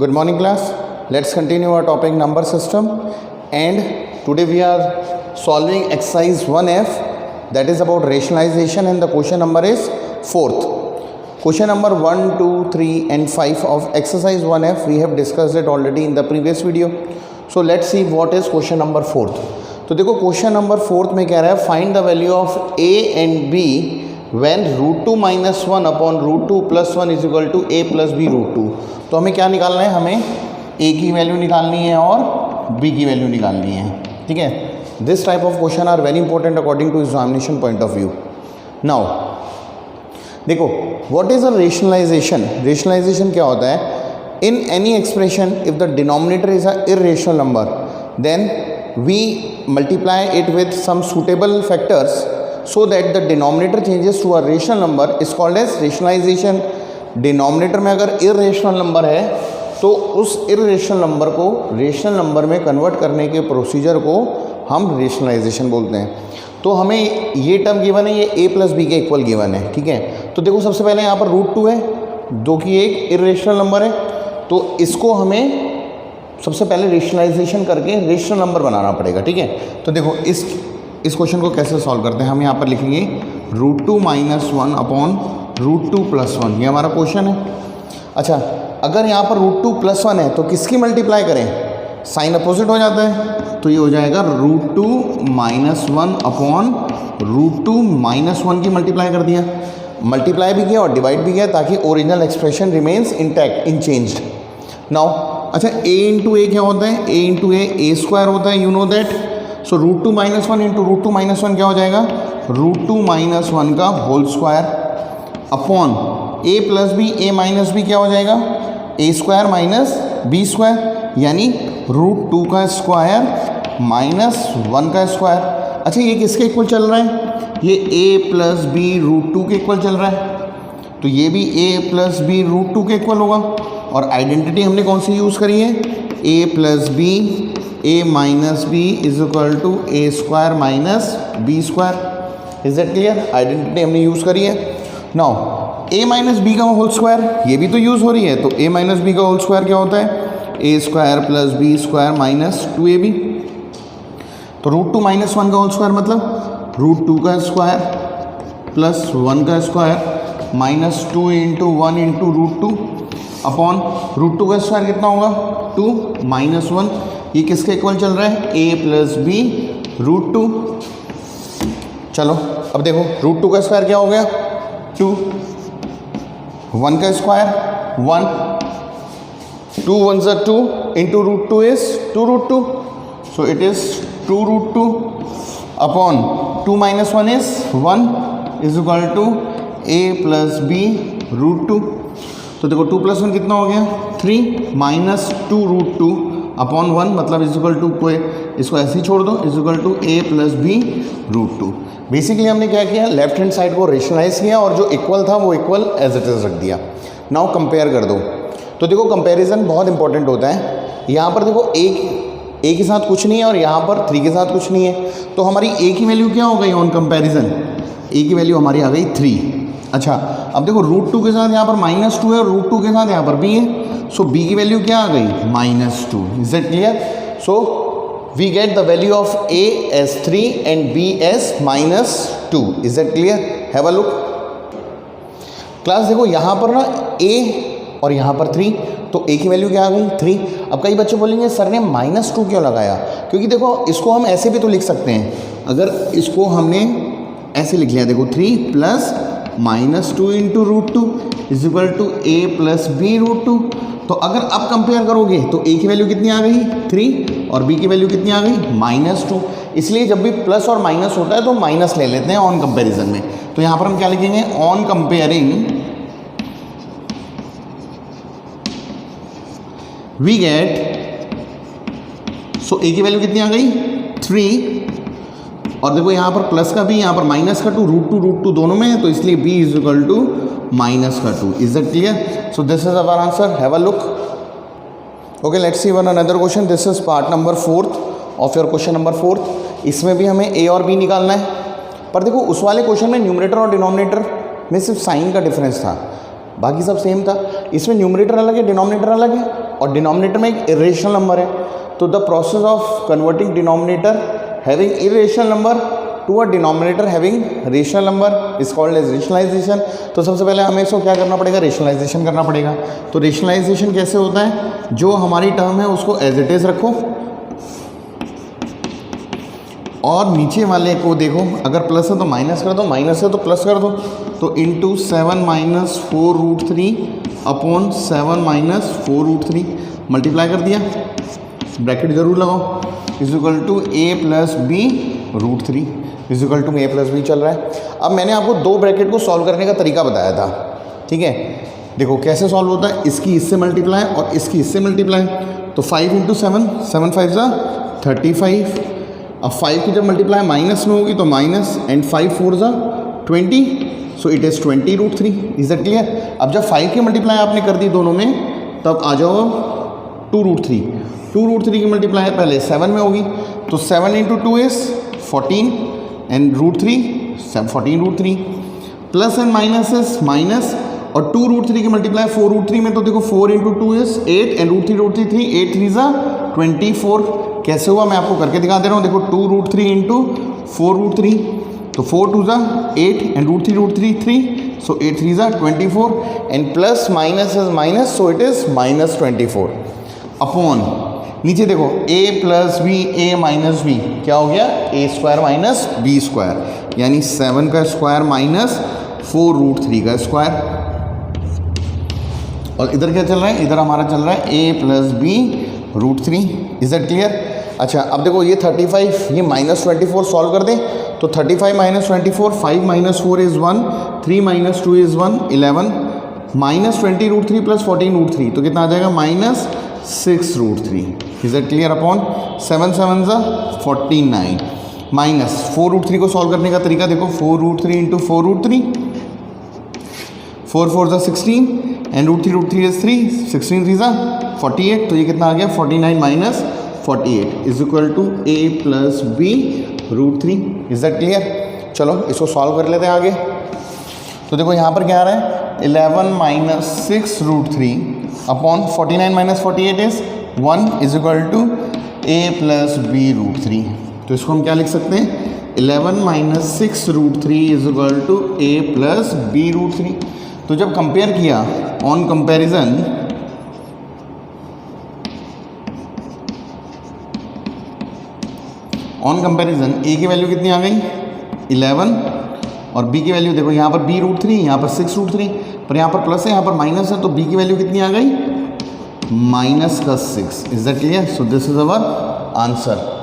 Good morning class. Let's continue our topic number system, and today we are solving exercise 1F, that is about rationalization, and the question number is 4th. Question number 1, 2, 3 and 5 of exercise 1F we have discussed it already in the previous video. So let's see what is question number 4th. तो देखो question number 4th में कह रहा है find the value of a and b when √2 - 1 upon √2 + 1 is equal to a + b √2. तो हमें क्या निकालना है, हमें a की वैल्यू निकालनी है और b की वैल्यू निकालनी है. ठीक है, this type of question are very important according to examination point of view. Now देखो what is a rationalisation. Rationalisation क्या होता है, in any expression if the denominator is a irrational number then we multiply it with some suitable factors so that the denominator changes to a rational number is called as rationalization. Denominator में अगर irrational number है तो उस irrational number को rational number में convert करने के procedure को हम रेशनलाइजेशन बोलते हैं. तो हमें ये टर्म गिवन है, ये a + b के इक्वल गिवन है. ठीक है, तो देखो सबसे पहले यहाँ पर √2 है जो कि एक इर्रेशनल नंबर है, तो इसको हमें सबसे पहले रेशनलाइजेशन करके रेशनल नंबर बनाना पड़ेगा. ठीक है, तो देखो इस क्वेश्चन को कैसे सॉल्व करते हैं. हम यहाँ पर लिखेंगे √2 - 1 अपॉन √2 + 1, ये हमारा क्वेश्चन है. अच्छा, अगर यहाँ पर √2 + 1 है तो किसकी मल्टीप्लाई करें, साइन अपोजिट हो जाता है, तो ये हो जाएगा √2 - 1 अपॉन √2 - 1 की मल्टीप्लाई कर दिया. मल्टीप्लाई भी किया और डिवाइड भी किया ताकि original expression remains intact unchanged. Now अच्छा, a इंटू ए क्या होता है, a इंटू ए स्क्वायर होता है, you know that. So √2 - 1 into √2 - 1 क्या हो जाएगा, √2 - 1 का whole square upon a + b, a - b क्या हो जाएगा, a² - b², यानी √2 का स्क्वायर -1 का स्क्वायर. अच्छा, ये किसके इक्वल चल रहा है, ये a + b √2 के इक्वल चल रहा है, तो ये भी a + b √2 के इक्वल होगा. और आइडेंटिटी हमने कौन सी यूज़ करी है, a + b a - b is equal to a² - b². Is that clear. Identity हमने यूज़ करी है. नाउ a - b का होल स्क्वायर ये भी तो यूज़ हो रही है, तो a - b का होल स्क्वायर क्या होता है, a² + b² - 2ab. तो √2 - 1 का होल स्क्वायर मतलब √2 का स्क्वायर प्लस 1 का स्क्वायर माइनस 2 × 1 × √2 अपॉन √2 का स्क्वायर कितना होगा, 2 - 1. ये किसके इक्वल चल रहा है, a + b √2. चलो अब देखो √2 का स्क्वायर क्या हो गया, 2, 1 का square 1, 2 × 1 = 2 into √2 is 2 √2. So it is 2 √2 upon 2 - 1 is 1 is equal to a + b √2. तो देखो 2 + 1 कितना हो गया, 3 माइनस 2 √2 अपॉन 1 मतलब इज इक्वल टू, कोई इसको ऐसे ही छोड़ दो, is equal to a + b √2. Basically हमने क्या किया, लेफ्ट हैंड साइड को रेशनलाइज किया और जो इक्वल था वो इक्वल एज इट इज़ रख दिया. नाउ कंपेयर कर दो. तो देखो कंपैरिजन बहुत इंपॉर्टेंट होता है. यहाँ पर देखो a के साथ कुछ नहीं है और यहाँ पर 3 के साथ कुछ नहीं है, तो हमारी a की वैल्यू क्या हो गई ऑन कंपेरिजन, a की वैल्यू हमारी आ गई 3. अच्छा, अब देखो √2 के साथ यहाँ पर -2 है और √2 के साथ यहाँ पर b है, सो b की वैल्यू क्या आ गई, -2. Is that clear. So we get the value of a as 3 and b as -2. Is that clear. Have a look class. देखो यहाँ पर ना a और यहाँ पर 3, तो a की वैल्यू क्या आ गई 3. अब कई बच्चे बोलेंगे सर ने -2 क्यों लगाया, क्योंकि देखो इसको हम ऐसे भी तो लिख सकते हैं. अगर इसको हमने ऐसे लिख लिया, देखो 3 + -2 × √2 is equal to a + b √2. तो अगर अब कंपेयर करोगे तो a की वैल्यू कितनी आ गई 3 और b की वैल्यू कितनी आ गई -2. इसलिए जब भी प्लस और माइनस होता है तो माइनस ले लेते हैं ऑन कंपेरिजन में. तो यहाँ पर हम क्या लिखेंगे, on comparing we get, so a की वैल्यू कितनी आ गई 3, और देखो यहाँ पर प्लस का भी, यहाँ पर माइनस का 2, √2 दोनों में है, तो इसलिए b is equal to -2. Is that clear. So this is our answer. Have a look. Okay, let's see one another question. This is part number 4th of your question number 4th. इसमें भी हमें a और b निकालना है, पर देखो उस वाले क्वेश्चन में न्यूमरेटर और डिनोमिनेटर में सिर्फ साइन का डिफरेंस था. बाकी सब सेम था। इसमें न्यूमरेटर अलग है, डिनोमिनेटर अलग है, और डिनोमिनेटर में एक इरेशनल नंबर है। तो the process of converting denominator having irrational number to a denominator having rational number is called as rationalization. तो सबसे पहले हमें इसको क्या करना पड़ेगा, रेशनलाइजेशन करना पड़ेगा। तो रेशनलाइजेशन कैसे होता है, जो हमारी टर्म है उसको एज इट इज़ रखो और नीचे वाले को देखो, अगर प्लस है तो माइनस कर दो, माइनस है तो प्लस कर दो। तो into 7 minus 4√3 upon 7 minus 4√3 multiply कर दिया, ब्रैकेट जरूर लगाओ, is equal to a plus b√3 is equal to a plus b चल रहा है। अब मैंने आपको दो ब्रैकेट को सॉल्व करने का तरीका बताया था, ठीक है। देखो कैसे सॉल्व होता है, इसकी इससे मल्टीप्लाई और इसकी इससे मल्टीप्लाई। तो 5 इंटू 7, 7 5 ज़ा 35। अब 5 की जब मल्टीप्लाई माइनस में होगी तो माइनस, एंड 5 4 ज़ा 20, सो it is 20√3। Is that clear. अब जब 5 की मल्टीप्लाई आपने कर दी दोनों में, तब आ जाओ 2√3। 2√3 की मल्टीप्लाई पहले 7 में होगी, तो 7 into 2 is 14 and √3 14√3। Plus and minus is minus, और 2√3 की मल्टीप्लाई 4√3 में, तो देखो 4 इंटू 2 इज़ 8 एंड √3 3, 8 3 ज़ा 24। कैसे हुआ मैं आपको करके दिखा दे रहा हूँ। देखो 2√3 इंटू 4√3, तो 4 2 ज़ा 8 एंड √3 3, सो 8 3 ज़ा 24 and plus minus is minus, so it is minus 24 upon नीचे देखो a plus B, a minus B, क्या हो गया, a square minus b square, यानी 7 का स्क्वायर माइनस 4√3 का स्क्वायर। और इधर क्या चल रहा है, इधर हमारा चल रहा है a plus b√3। Is that clear. अच्छा अब देखो ये 35, ये माइनस 24 सॉल्व कर दें, तो 35 minus 24, 5 minus 4 is 1, 3 minus 2 is 1, 11, minus 20√3 plus 14√3, तो कितना आ जाएगा, minus 6√3। Is that clear. Upon 7 7 ज़ा 49 माइनस 4√3 को सॉल्व करने का तरीका देखो, 4√3 इंटू 4√3, 4 4 ज़ा 16 एंड √3 इज 3, 16 3 ज़ा 48, तो ये कितना आ गया, 49 minus 48 is equal to a plus b√3। Is that clear. चलो इसको सॉल्व कर लेते हैं आगे। तो देखो यहाँ पर क्या आ रहा है, 11 minus 6√3 upon 49 minus 48 is 1 is equal to a plus b√3। तो इसको हम क्या लिख सकते हैं, 11 minus 6√3 is equal to a plus b√3। तो जब कंपेयर किया, ऑन कंपेरिजन a की वैल्यू कितनी आ गई, 11, और b की वैल्यू देखो, यहाँ पर b√3, यहाँ पर 6√3, पर यहाँ पर प्लस है, यहाँ पर माइनस है, तो b की वैल्यू कितनी आ गई, माइनस का 6। Is that clear. So this is our answer.